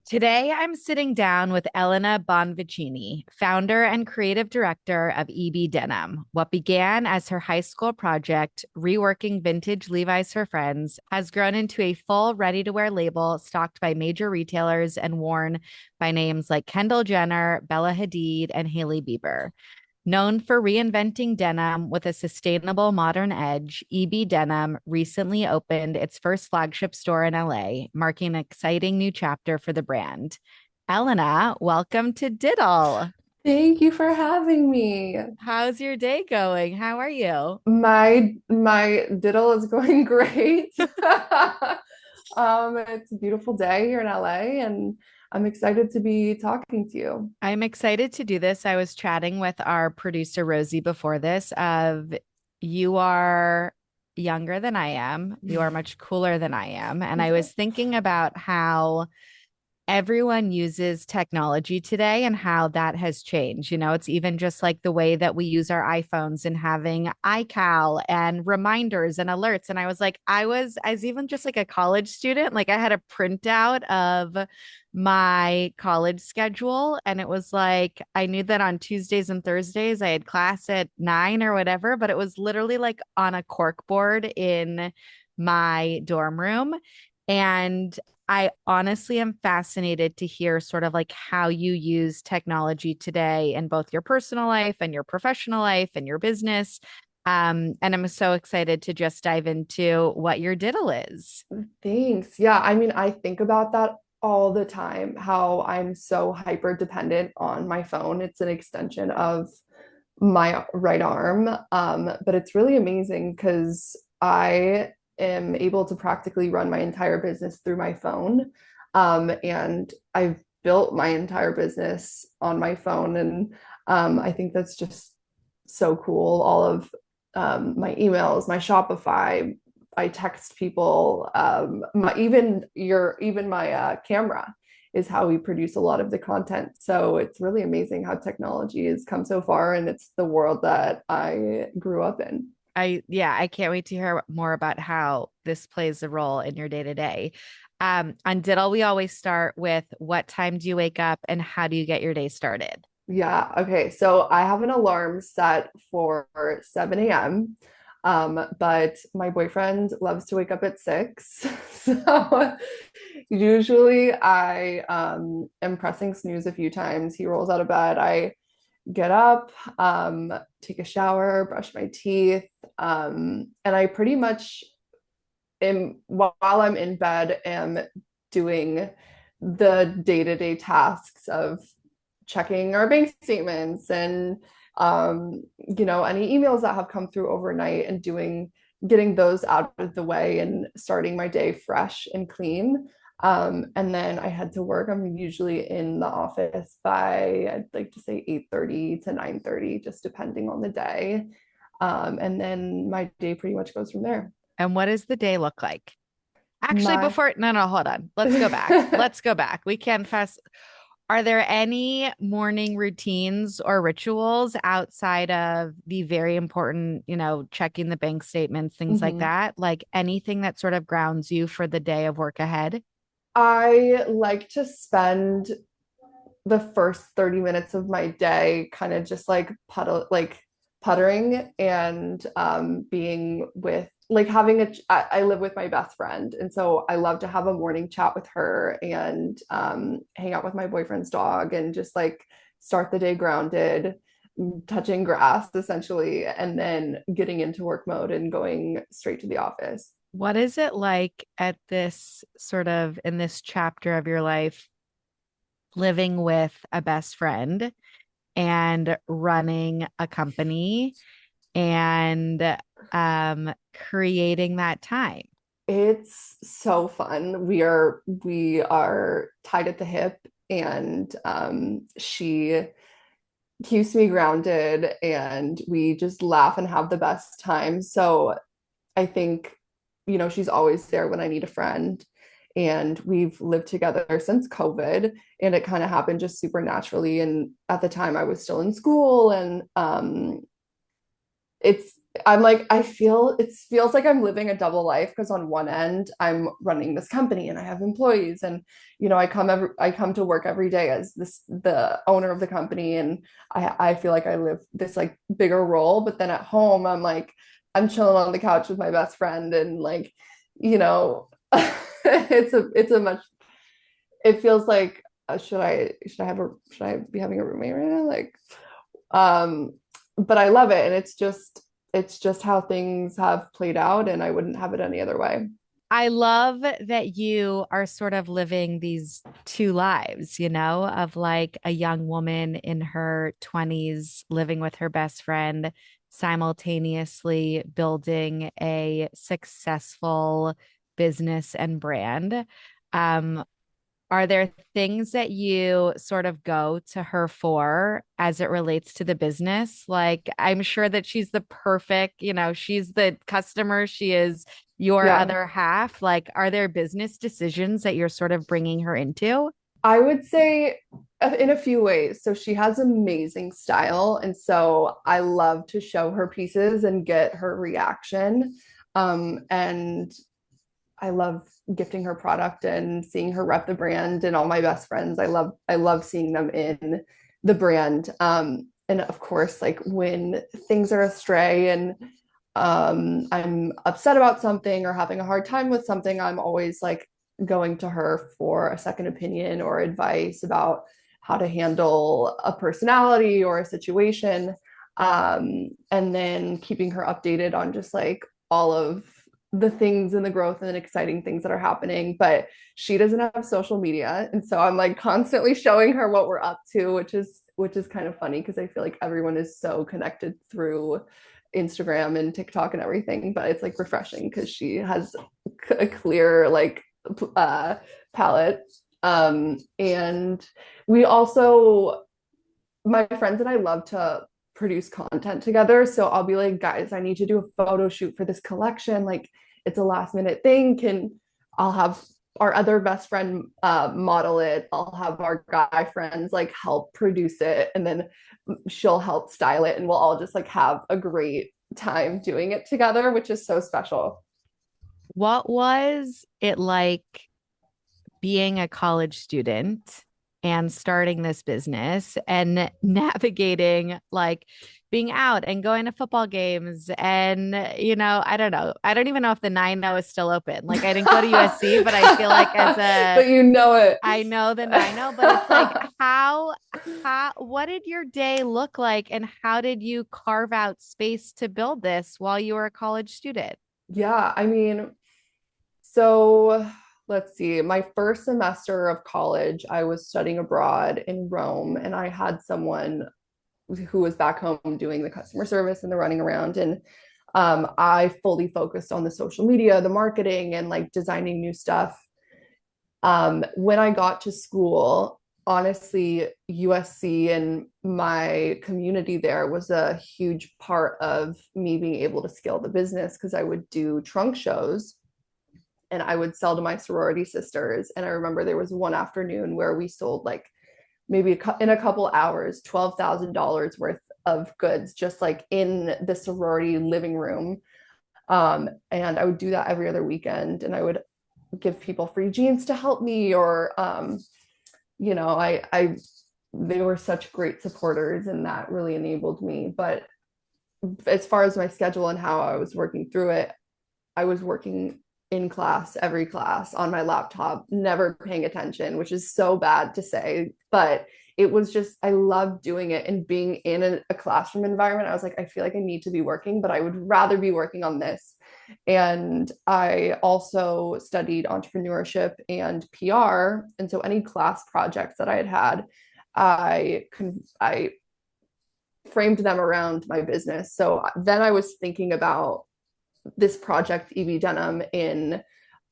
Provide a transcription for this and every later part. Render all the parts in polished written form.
Today, I'm sitting down with Elena Bonvicini, founder and creative director of EB Denim. What began as her high school project, reworking vintage Levi's for friends, has grown into a full ready to wear label stocked by major retailers and worn by names like Kendall Jenner, Bella Hadid, and Hailey Bieber. Known for reinventing denim with a sustainable modern edge, EB Denim recently opened its first flagship store in LA, marking an exciting new chapter for the brand. Elena, welcome to DITL. Thank you for having me. How's your day going? How are you? My diddle is going great. It's a beautiful day here in LA, and I'm excited to be talking to you. I'm excited to do this. I was chatting with our producer Rosie before this of you are younger than I am. You are much cooler than I am. And I was thinking about how everyone uses technology today and how that has changed. It's even just like the way that we use our iPhones and having iCal and reminders and alerts. And I was like, I was even just like a college student. Like I had a printout of my college schedule. And it was like, I knew that on Tuesdays and Thursdays I had class at 9 or whatever, but it was literally like on a cork board in my dorm room. And I honestly am fascinated to hear sort of like how you use technology today in both your personal life and your professional life and your business. And I'm so excited to just dive into what your diddle is. Thanks. Yeah, I mean, I think about that all the time, how I'm so hyper dependent on my phone. It's an extension of my right arm. But it's really amazing because I am able to practically run my entire business through my phone. And I've built my entire business on my phone. And I think that's just so cool. All of my emails, my Shopify, I text people, even my camera is how we produce a lot of the content. So it's really amazing how technology has come so far, and it's the world that I grew up in. I can't wait to hear more about how this plays a role in your day to day. On Diddle, we always start with what time do you wake up and how do you get your day started? Yeah. Okay. So I have an alarm set for 7 a.m. But my boyfriend loves to wake up at 6. So usually I am pressing snooze a few times. He rolls out of bed. I get up, take a shower, brush my teeth, and I pretty much am, while I'm in bed, am doing the day-to-day tasks of checking our bank statements and any emails that have come through overnight and getting those out of the way and starting my day fresh and clean. And then I head to work. I'm usually in the office by, I'd like to say 8:30 to 9:30, just depending on the day. And then my day pretty much goes from there. And what does the day look like? Actually, My before, no, no, hold on. Let's go back. Let's go back. We can fast. Are there any morning routines or rituals outside of the very important, checking the bank statements, things like Mhm. that? Like anything that sort of grounds you for the day of work ahead? I like to spend the first 30 minutes of my day kind of just like puttering and being with like having I live with my best friend, and so I love to have a morning chat with her and hang out with my boyfriend's dog and just like start the day grounded, touching grass essentially, and then getting into work mode and going straight to the office. What is it like at this sort of in this chapter of your life, living with a best friend and running a company and creating that time? It's so fun. We are tied at the hip, and she keeps me grounded, and we just laugh and have the best time. So I think, she's always there when I need a friend. And we've lived together since COVID, and it kind of happened just super naturally. And at the time, I was still in school, and it's I'm like, it feels like I'm living a double life because on one end I'm running this company and I have employees and I come to work every day as the owner of the company and I feel like I live this like bigger role, but then at home I'm chilling on the couch with my best friend and like, you know, it's a much it feels like should I be having a roommate right now? Like um but I love it and it's just how things have played out and I wouldn't have it any other way. I love that you are sort of living these two lives, of like a young woman in her 20s living with her best friend, simultaneously building a successful business and brand. Um, Are there things that you sort of go to her for as it relates to the business? Like, I'm sure that she's the perfect, she's the customer, she is your Yeah. other half. Like, are there business decisions that you're sort of bringing her into? I would say in a few ways. So she has amazing style. And so I love to show her pieces and get her reaction. And I love gifting her product and seeing her rep the brand and all my best friends. I love seeing them in the brand. And of course, like when things are astray and I'm upset about something or having a hard time with something, I'm always like going to her for a second opinion or advice about how to handle a personality or a situation. And then keeping her updated on just like all of the things and the growth and exciting things that are happening. But she doesn't have social media. And so I'm like constantly showing her what we're up to, which is kind of funny because I feel like everyone is so connected through Instagram and TikTok and everything, but it's like refreshing because she has a clear like uh palette. And we also my friends and I love to produce content together. So I'll be like, guys, I need to do a photo shoot for this collection. Like it's a last minute thing. I'll have our other best friend model it. I'll have our guy friends like help produce it. And then she'll help style it. And we'll all just like have a great time doing it together, which is so special. What was it like being a college student and starting this business and navigating like being out and going to football games and I don't know. I don't even know if the 9 is still open. Like I didn't go to USC, but I feel like as a But you know it. I know the 9, but it's like how what did your day look like and how did you carve out space to build this while you were a college student? Yeah, I mean, so let's see. My first semester of college, I was studying abroad in Rome, and I had someone who was back home doing the customer service and the running around. And I fully focused on the social media, the marketing, and like designing new stuff. When I got to school, honestly, USC and my community there was a huge part of me being able to scale the business because I would do trunk shows and I would sell to my sorority sisters. And I remember there was one afternoon where we sold like maybe in a couple hours, $12,000 worth of goods, just like in the sorority living room. And I would do that every other weekend. And I would give people free jeans to help me or, they were such great supporters and that really enabled me. But as far as my schedule and how I was working through it, I was working in class, every class on my laptop, never paying attention, which is so bad to say, but it was just, I loved doing it and being in a classroom environment. I was like, I feel like I need to be working, but I would rather be working on this. And I also studied entrepreneurship and PR. And so any class projects that I had, I framed them around my business. So then I was thinking about this project, EB Denim, in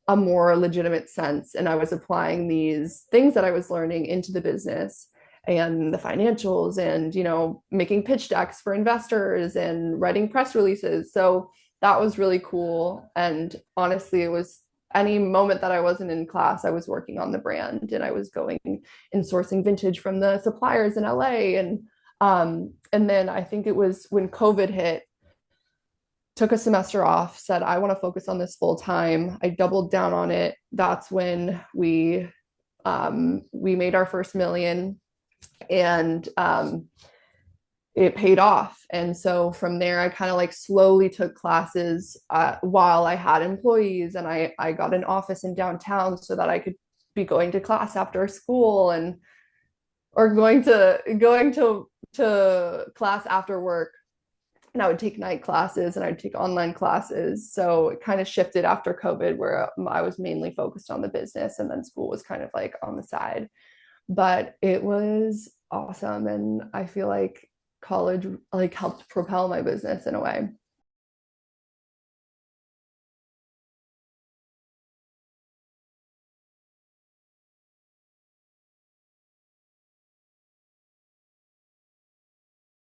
a more legitimate sense. And I was applying these things that I was learning into the business and the financials and, making pitch decks for investors and writing press releases. So that was really cool. And honestly, it was any moment that I wasn't in class, I was working on the brand and I was going and sourcing vintage from the suppliers in LA. And then I think it was when COVID hit, took a semester off, said, I want to focus on this full time. I doubled down on it. That's when we made our first million, and it paid off. And so from there, I kind of like slowly took classes while I had employees, and I got an office in downtown so that I could be going to class after school, and or going to class after work. And I would take night classes and I'd take online classes. So it kind of shifted after COVID, where I was mainly focused on the business, and then school was kind of like on the side. But it was awesome. And I feel like college like helped propel my business in a way.